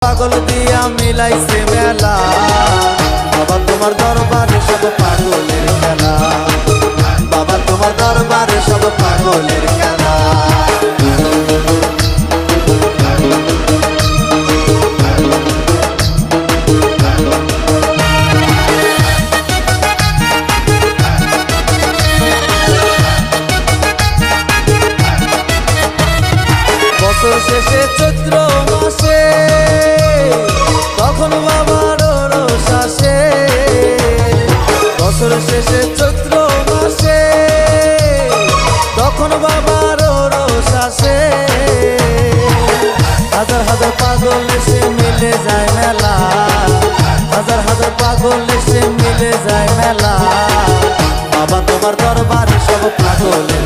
পাগল দিয়া মিলাইছে মেলা, বাবা তোমার দরবারে সব পাগলের খেলা, বাবা তোমার দরবারে সব পাগলের খেলা। বছর শেষে চৈত্র মাসে তখন বাবার রোষ আসে, বছর শেষে চৈত্র মাসে তখন বাবার রোষ আসে। হাজার হাজার পাগল এসে মিলে যায় মেলা, হাজার হাজার পাগল এসে মিলে যায় মেলা, বাবা তোমার দরবারে সব পাগলের